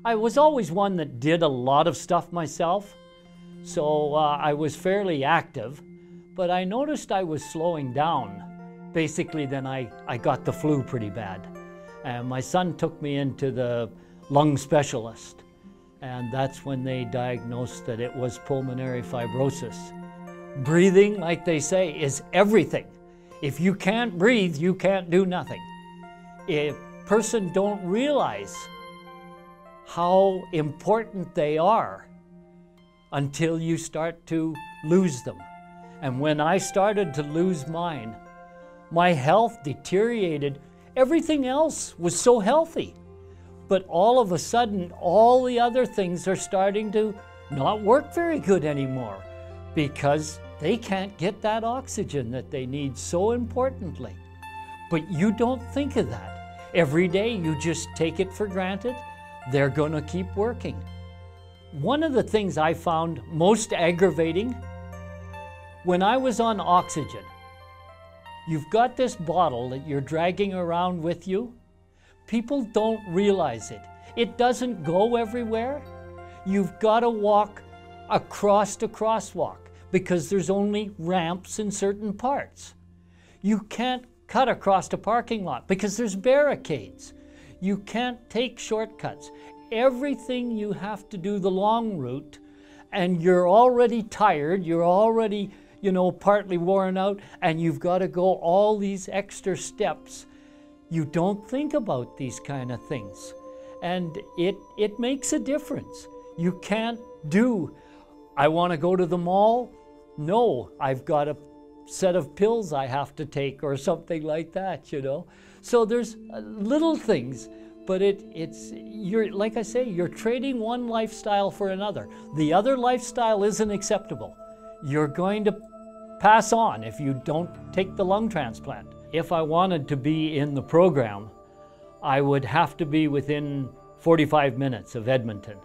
I was always one that did a lot of stuff myself, so I was fairly active, but I noticed I was slowing down. Basically, then I got the flu pretty bad. And my son took me into the lung specialist, and that's when they diagnosed that it was pulmonary fibrosis. Breathing, like they say, is everything. If you can't breathe, you can't do nothing. A person don't realize how important they are until you start to lose them. And when I started to lose mine, my health deteriorated. Everything else was so healthy. But all of a sudden, all the other things are starting to not work very good anymore because they can't get that oxygen that they need so importantly. But you don't think of that. Every day you just take it for granted. They're going to keep working. One of the things I found most aggravating, when I was on oxygen, you've got this bottle that you're dragging around with you. People don't realize it. It doesn't go everywhere. You've got to walk across the crosswalk because there's only ramps in certain parts. You can't cut across the parking lot because there's barricades. You can't take shortcuts. Everything you have to do the long route, and you're already tired, you're already, partly worn out, and you've got to go all these extra steps. You don't think about these kind of things. And it makes a difference. You can't do, I want to go to the mall. No, I've got a set of pills I have to take or something like that, So there's little things, but you're, like I say, you're trading one lifestyle for another. The other lifestyle isn't acceptable. You're going to pass on if you don't take the lung transplant. If I wanted to be in the program, I would have to be within 45 minutes of Edmonton.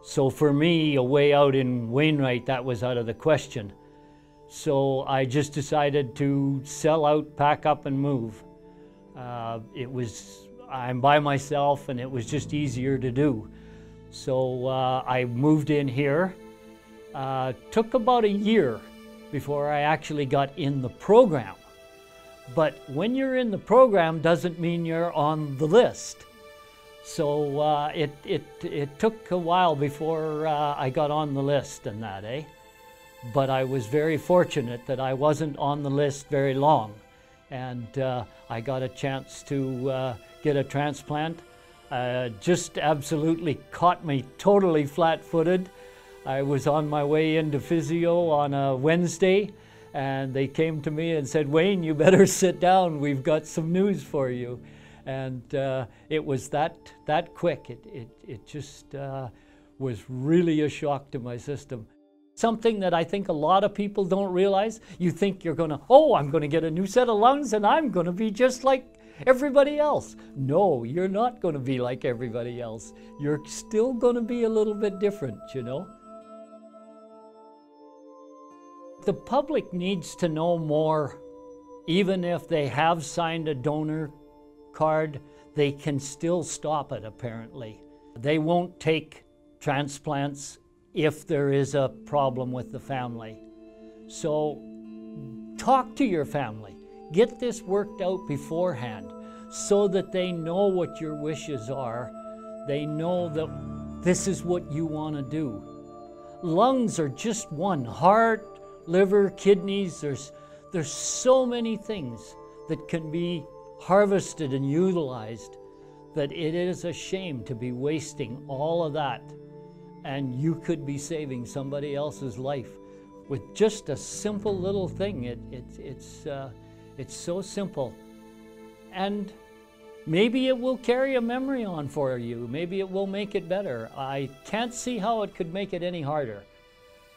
So for me, away out in Wainwright, that was out of the question. So I just decided to sell out, pack up, and move. I'm by myself, and it was just easier to do. So I moved in here. Took about a year before I actually got in the program. But when you're in the program doesn't mean you're on the list. So it took a while before I got on the list and that, But I was very fortunate that I wasn't on the list very long. And I got a chance to get a transplant. Just absolutely caught me totally flat-footed. I was on my way into physio on a Wednesday, and they came to me and said, "Wayne, you better sit down. We've got some news for you." And it was that quick. It just was really a shock to my system. Something that I think a lot of people don't realize. You think you're going to, I'm going to get a new set of lungs and I'm going to be just like everybody else. No, you're not going to be like everybody else. You're still going to be a little bit different, The public needs to know more. Even if they have signed a donor card, they can still stop it, apparently. They won't take transplants if there is a problem with the family. So talk to your family. Get this worked out beforehand so that they know what your wishes are. They know that this is what you want to do. Lungs are just one. Heart, liver, kidneys, there's so many things that can be harvested and utilized that it is a shame to be wasting all of that. And you could be saving somebody else's life with just a simple little thing. It's so simple. And maybe it will carry a memory on for you. Maybe it will make it better. I can't see how it could make it any harder.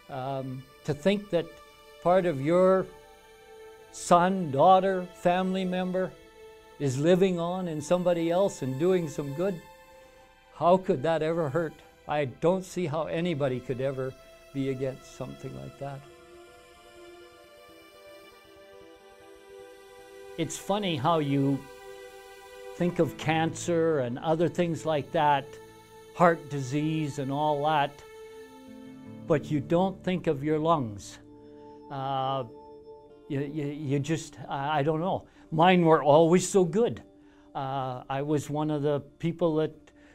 To think that part of your son, daughter, family member is living on in somebody else and doing some good, how could that ever hurt? I don't see how anybody could ever be against something like that. It's funny how you think of cancer and other things like that heart disease and all that, but you don't think of your lungs. You just, I don't know. Mine were always so good. I was one of the people that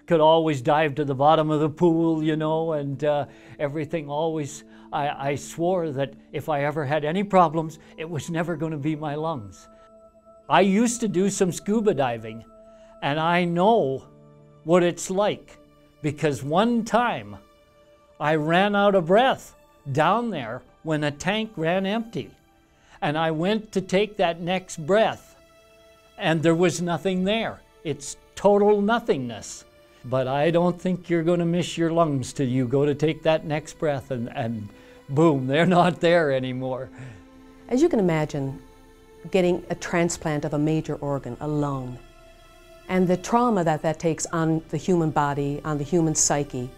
could always dive to the bottom of the pool, you know, and everything always, I swore that if I ever had any problems, it was never going to be my lungs. I used to do some scuba diving, and I know what it's like, because one time I ran out of breath down there when a tank ran empty. And I went to take that next breath, and there was nothing there. It's total nothingness. But I don't think you're going to miss your lungs till you go to take that next breath, and boom, they're not there anymore. As you can imagine, getting a transplant of a major organ, a lung, and the trauma that that takes on the human body, on the human psyche,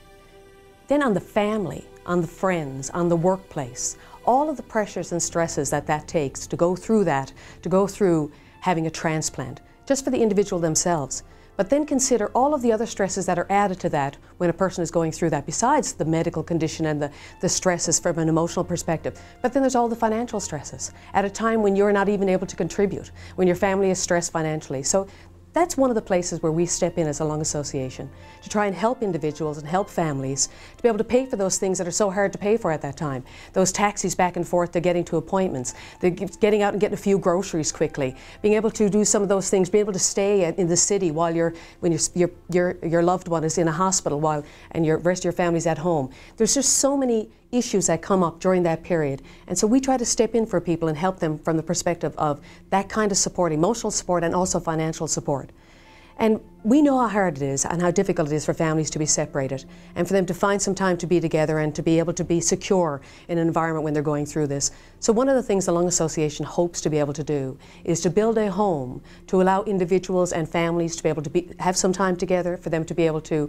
then on the family, on the friends, on the workplace, all of the pressures and stresses that that takes to go through that, to go through having a transplant, just for the individual themselves. But then consider all of the other stresses that are added to that when a person is going through that, besides the medical condition and the stresses from an emotional perspective. But then there's all the financial stresses at a time when you're not even able to contribute, when your family is stressed financially. So that's one of the places where we step in as a lung association, to try and help individuals and help families to be able to pay for those things that are so hard to pay for at that time. Those taxis back and forth to getting to appointments, getting out and getting a few groceries quickly, being able to do some of those things, being able to stay in the city while when your loved one is in a hospital and your rest of your family's at home. There's just so many issues that come up during that period. And so we try to step in for people and help them from the perspective of that kind of support, emotional support and also financial support. And we know how hard it is and how difficult it is for families to be separated and for them to find some time to be together and to be able to be secure in an environment when they're going through this. So one of the things the Lung Association hopes to be able to do is to build a home to allow individuals and families to be able to have some time together, for them to be able to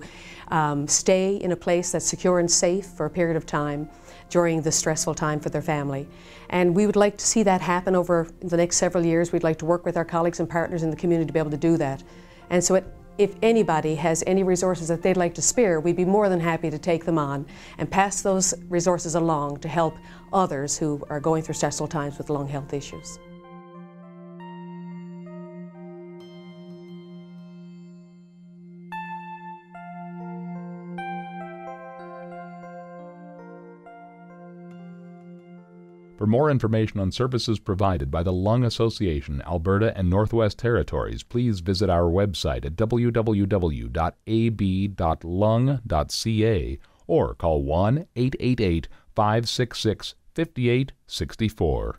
stay in a place that's secure and safe for a period of time during the stressful time for their family. And we would like to see that happen over the next several years. We'd like to work with our colleagues and partners in the community to be able to do that. And so if anybody has any resources that they'd like to spare, we'd be more than happy to take them on and pass those resources along to help others who are going through stressful times with lung health issues. For more information on services provided by the Lung Association, Alberta and Northwest Territories, please visit our website at www.ab.lung.ca or call 1-888-566-5864.